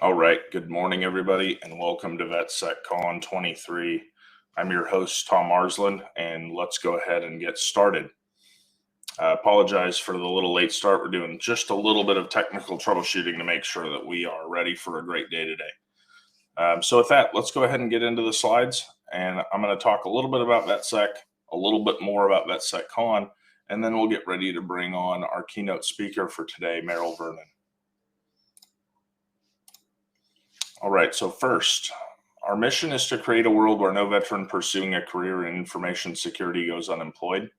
All right, good morning, everybody, and welcome to VetSecCon 23. I'm your host, Tom Marsland, and let's go ahead and get started. I apologize for the little late start. We're doing just a little bit of technical troubleshooting to make sure that we are ready for a great day today. So with that, let's go ahead and get into the slides, and I'm going to talk a little bit about VetSec, a little bit more about VetSecCon, and then we'll get ready to bring on our keynote speaker for today, Meryl Vernon. All right, so first, our mission is to create a world where no veteran pursuing a career in information security goes unemployed.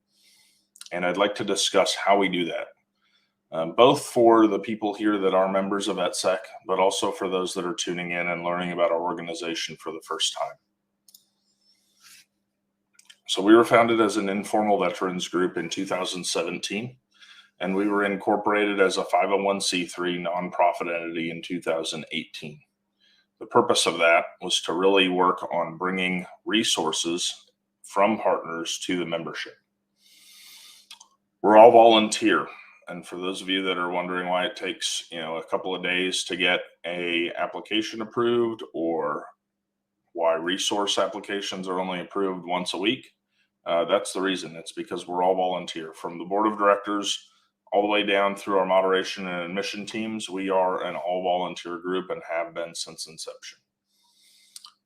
And I'd like to discuss how we do that, both for the people here that are members of VetSec, but also for those that are tuning in and learning about our organization for the first time. So we were founded as an informal veterans group in 2017, and we were incorporated as a 501c3 nonprofit entity in 2018. The purpose of that was to really work on bringing resources from partners to the membership. We're all volunteer. And for those of you that are wondering why it takes, a couple of days to get an application approved, or why resource applications are only approved once a week, that's the reason. It's because we're all volunteer. From the board of directors all the way down through our moderation and admission teams, we are an all volunteer group and have been since inception.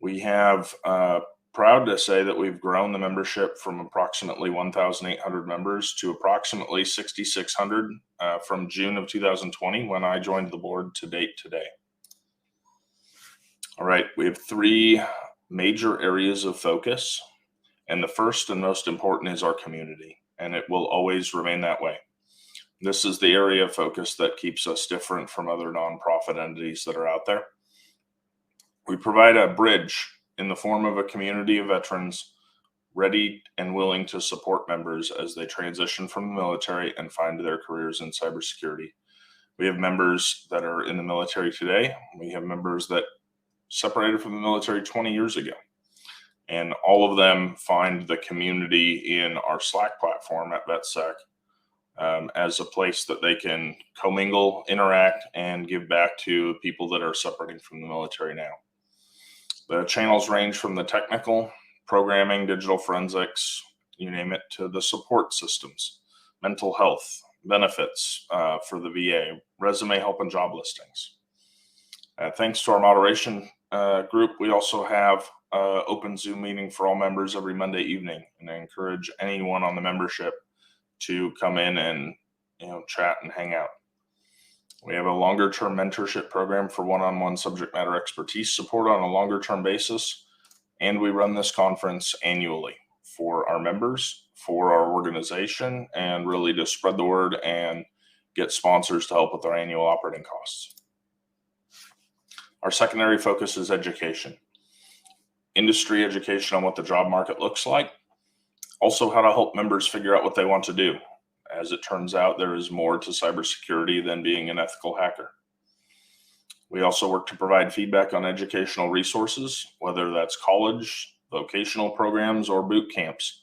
We have proud to say that we've grown the membership from approximately 1,800 members to approximately 6,600 from June of 2020 when I joined the board to date today. All right, we have three major areas of focus, and the first and most important is our community, and it will always remain that way. This is the area of focus that keeps us different from other nonprofit entities that are out there. We provide a bridge in the form of a community of veterans ready and willing to support members as they transition from the military and find their careers in cybersecurity. We have members that are in the military today. We have members that separated from the military 20 years ago. And all of them find the community in our Slack platform at VetSec as a place that they can commingle, interact, and give back to people that are separating from the military now. The channels range from the technical, programming, digital forensics, you name it, to the support systems, mental health, benefits for the VA, resume help, and job listings. Thanks to our moderation group, we also have open Zoom meeting for all members every Monday evening, and I encourage anyone on the membership to come in and chat and hang out. We have a longer-term mentorship program for one-on-one subject matter expertise support on a longer-term basis, and we run this conference annually for our members, for our organization, and really to spread the word and get sponsors to help with our annual operating costs. Our secondary focus is education. Industry education on what the job market looks like. Also, how to help members figure out what they want to do. As it turns out, there is more to cybersecurity than being an ethical hacker. We also work to provide feedback on educational resources, whether that's college, vocational programs, or boot camps.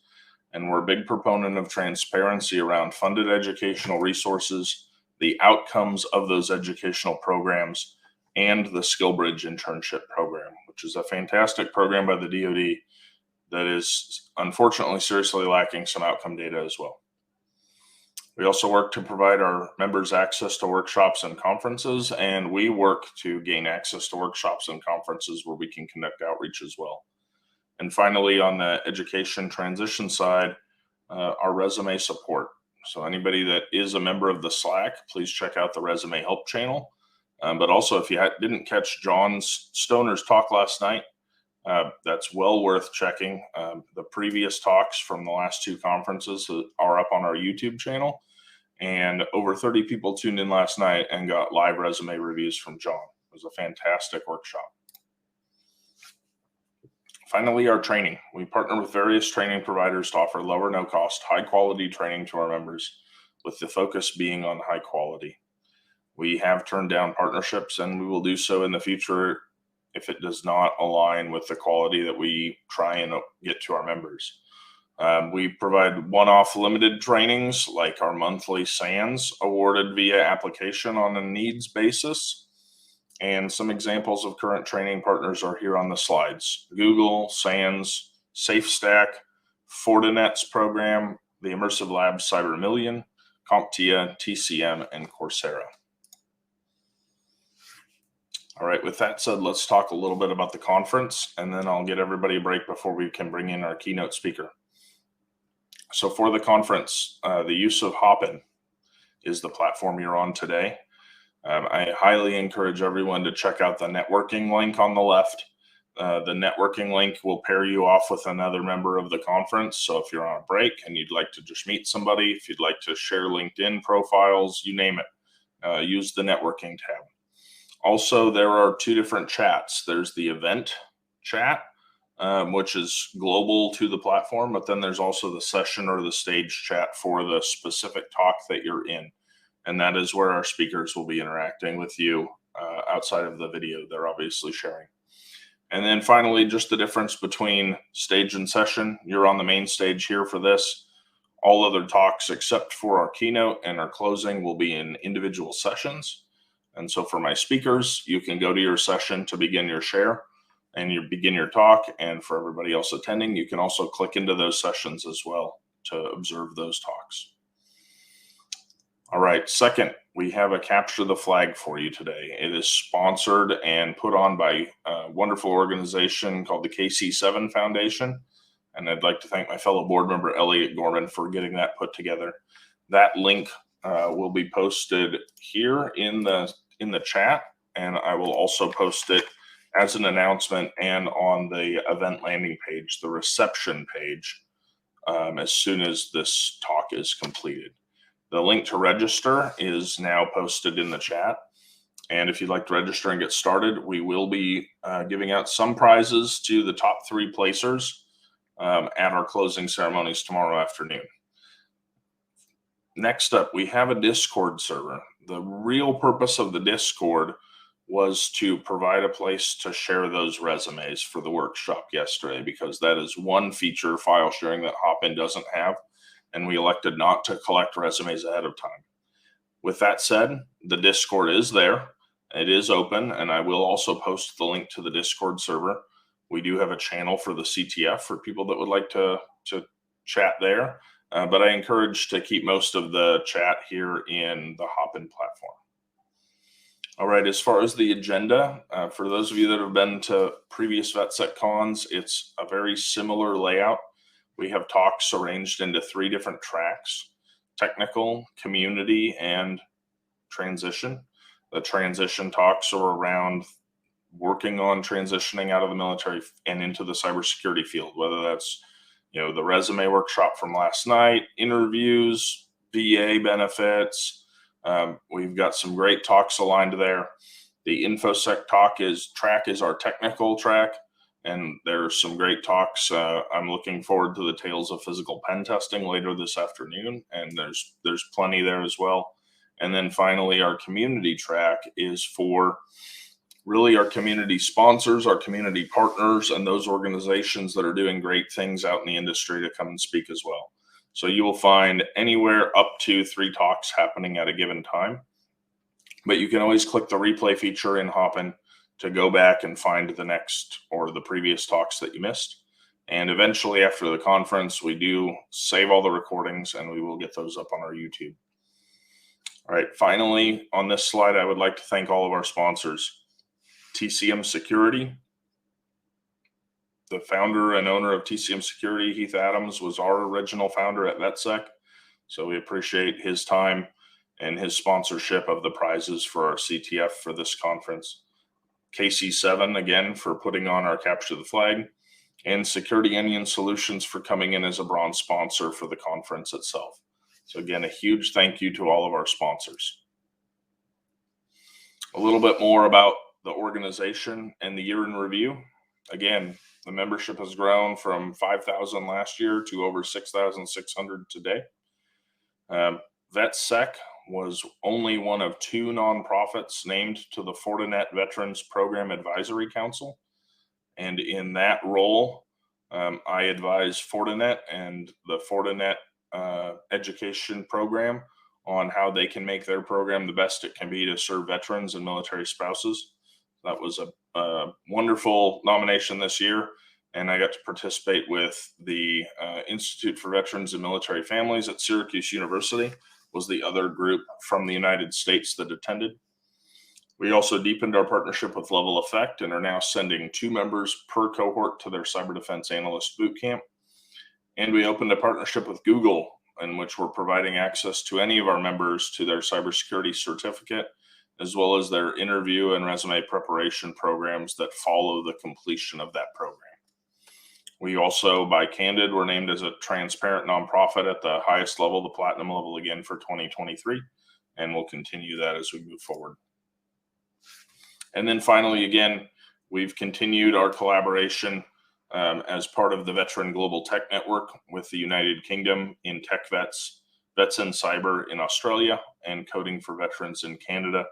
And we're a big proponent of transparency around funded educational resources, the outcomes of those educational programs, and the SkillBridge internship program, which is a fantastic program by the DoD that is unfortunately seriously lacking some outcome data as well. We also work to provide our members access to workshops and conferences, and we work to gain access to workshops and conferences where we can conduct outreach as well. And finally, on the education transition side, our resume support. So anybody that is a member of the Slack, please check out the resume help channel. But also, if you didn't catch John Stoner's talk last night, that's well worth checking. The previous talks from the last two conferences are up on our YouTube channel, and over 30 people tuned in last night and got live resume reviews from John. It was a fantastic workshop. Finally, our training. We partner with various training providers to offer lower, no cost, high quality training to our members, with the focus being on high quality. We have turned down partnerships, and we will do so in the future if it does not align with the quality that we try and get to our members. We provide one-off limited trainings like our monthly SANS awarded via application on a needs basis. And some examples of current training partners are here on the slides: Google, SANS, SafeStack, Fortinet's program, the Immersive Labs Cyber Million, CompTIA, TCM, and Coursera. All right, with that said, let's talk a little bit about the conference, and then I'll get everybody a break before we can bring in our keynote speaker. So for the conference, the use of Hopin is the platform you're on today. I highly encourage everyone to check out the networking link on the left. The networking link will pair you off with another member of the conference. So if you're on a break and you'd like to just meet somebody, if you'd like to share LinkedIn profiles, you name it, use the networking tab. Also, there are two different chats. There's the event chat, which is global to the platform, but then there's also the session or the stage chat for the specific talk that you're in. And that is where our speakers will be interacting with you outside of the video they're obviously sharing. And then finally, just the difference between stage and session. You're on the main stage here for this. All other talks except for our keynote and our closing will be in individual sessions. And so for my speakers, you can go to your session to begin your share and you begin your talk. And for everybody else attending, you can also click into those sessions as well to observe those talks. All right, second, we have a Capture the Flag for you today. It is sponsored and put on by a wonderful organization called the KC7 Foundation. And I'd like to thank my fellow board member, Elliot Gorman, for getting that put together. That link will be posted here in the chat, and I will also post it as an announcement and on the event landing page, the reception page, as soon as this talk is completed. The link to register is now posted in the chat. And if you'd like to register and get started, we will be giving out some prizes to the top 3 placers at our closing ceremonies tomorrow afternoon. Next up, we have a Discord server. The real purpose of the Discord was to provide a place to share those resumes for the workshop yesterday, because that is one feature, file sharing, that Hopin doesn't have. And we elected not to collect resumes ahead of time. With that said, the Discord is there. It is open, and I will also post the link to the Discord server. We do have a channel for the CTF for people that would like to chat there, but I encourage to keep most of the chat here in the Hopin platform. All right, as far as the agenda, for those of you that have been to previous VetSecCons, it's a very similar layout. We have talks arranged into 3 different tracks: technical, community, and transition. The transition talks are around working on transitioning out of the military and into the cybersecurity field, whether that's, the resume workshop from last night, interviews, VA benefits. We've got some great talks aligned there. The InfoSec track is our technical track. And there's some great talks. I'm looking forward to the Tales of Physical Pen Testing later this afternoon, and there's plenty there as well. And then finally, our community track is for really our community sponsors, our community partners, and those organizations that are doing great things out in the industry to come and speak as well. So you will find anywhere up to 3 talks happening at a given time. But you can always click the replay feature in Hopin to go back and find the next or the previous talks that you missed. And eventually after the conference, we do save all the recordings and we will get those up on our YouTube. All right, finally, on this slide, I would like to thank all of our sponsors. TCM Security. The founder and owner of TCM Security, Heath Adams, was our original founder at VetSec. So we appreciate his time and his sponsorship of the prizes for our CTF for this conference. KC7, again, for putting on our Capture the Flag, and Security Onion Solutions for coming in as a bronze sponsor for the conference itself. So again, a huge thank you to all of our sponsors. A little bit more about the organization and the year in review. Again, the membership has grown from 5,000 last year to over 6,600 today. VetSec was only one of 2 nonprofits named to the Fortinet Veterans Program Advisory Council. And in that role, I advise Fortinet and the Fortinet education program on how they can make their program the best it can be to serve veterans and military spouses. That was a wonderful nomination this year. And I got to participate with the Institute for Veterans and Military Families at Syracuse University, was the other group from the United States that attended. We also deepened our partnership with Level Effect and are now sending 2 members per cohort to their Cyber Defense Analyst Bootcamp. And we opened a partnership with Google, in which we're providing access to any of our members to their cybersecurity certificate, as well as their interview and resume preparation programs that follow the completion of that program. We also, by Candid, were named as a transparent nonprofit at the highest level, the platinum level, again for 2023, and we'll continue that as we move forward. And then finally, again, we've continued our collaboration as part of the Veteran Global Tech Network with the United Kingdom in Tech Vets, Vets in Cyber in Australia, and Coding for Veterans in Canada.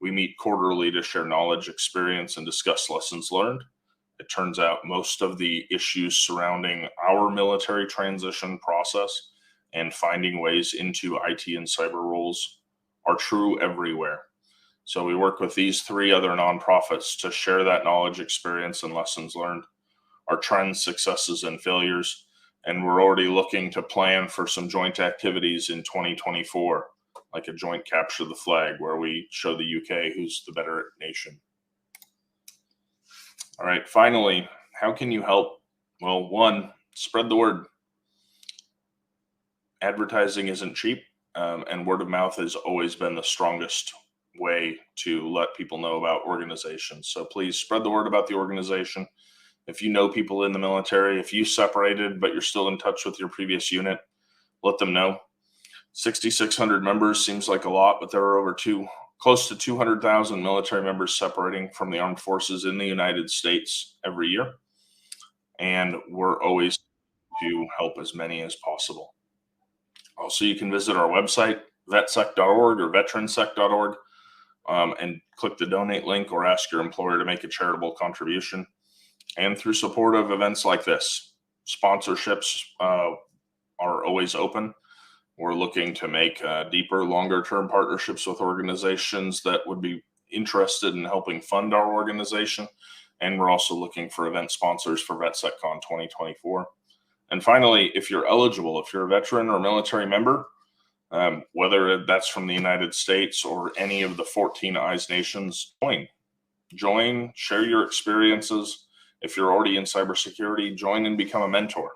We meet quarterly to share knowledge, experience, and discuss lessons learned. It turns out most of the issues surrounding our military transition process and finding ways into IT and cyber roles are true everywhere. So we work with these 3 other nonprofits to share that knowledge, experience, and lessons learned, our trends, successes, and failures. And we're already looking to plan for some joint activities in 2024, like a joint capture the flag, where we show the UK who's the better nation. All right, finally, how can you help? Well, 1, spread the word. Advertising isn't cheap, and word of mouth has always been the strongest way to let people know about organizations. So please spread the word about the organization. If you know people in the military, if you separated but you're still in touch with your previous unit, let them know. 6,600 members seems like a lot, but there are close to 200,000 military members separating from the armed forces in the United States every year. And we're always to help as many as possible. Also, you can visit our website, vetsec.org or veteransec.org, and click the donate link or ask your employer to make a charitable contribution. And through support of events like this, sponsorships are always open. We're looking to make deeper, longer-term partnerships with organizations that would be interested in helping fund our organization. And we're also looking for event sponsors for VetSecCon 2024. And finally, if you're eligible, if you're a veteran or military member, whether that's from the United States or any of the 14 EYES nations, join, share your experiences. If you're already in cybersecurity, join and become a mentor.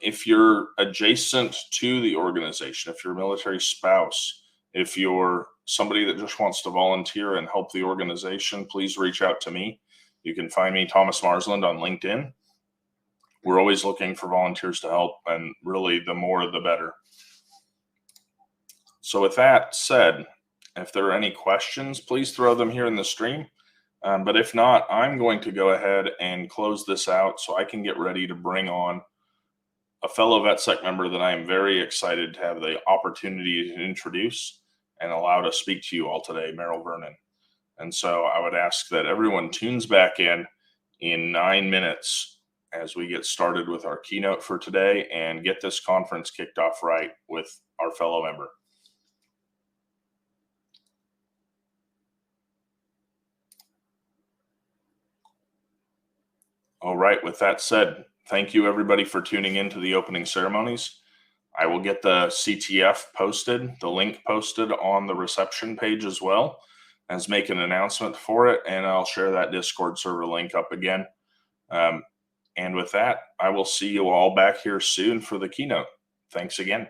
If you're adjacent to the organization, if you're a military spouse, if you're somebody that just wants to volunteer and help the organization, please reach out to me. You can find me, Thomas Marsland, on LinkedIn. We're always looking for volunteers to help, and really the more the better. So with that said, if there are any questions, please throw them here in the stream. But if not, I'm going to go ahead and close this out so I can get ready to bring on a fellow VetSec member that I am very excited to have the opportunity to introduce and allow to speak to you all today, Meryl Vernon. And so I would ask that everyone tunes back in 9 minutes as we get started with our keynote for today and get this conference kicked off right with our fellow member. All right, with that said, thank you everybody for tuning into the opening ceremonies. I will get the CTF posted, the link posted on the reception page as well as make an announcement for it. And I'll share that Discord server link up again. And with that, I will see you all back here soon for the keynote. Thanks again.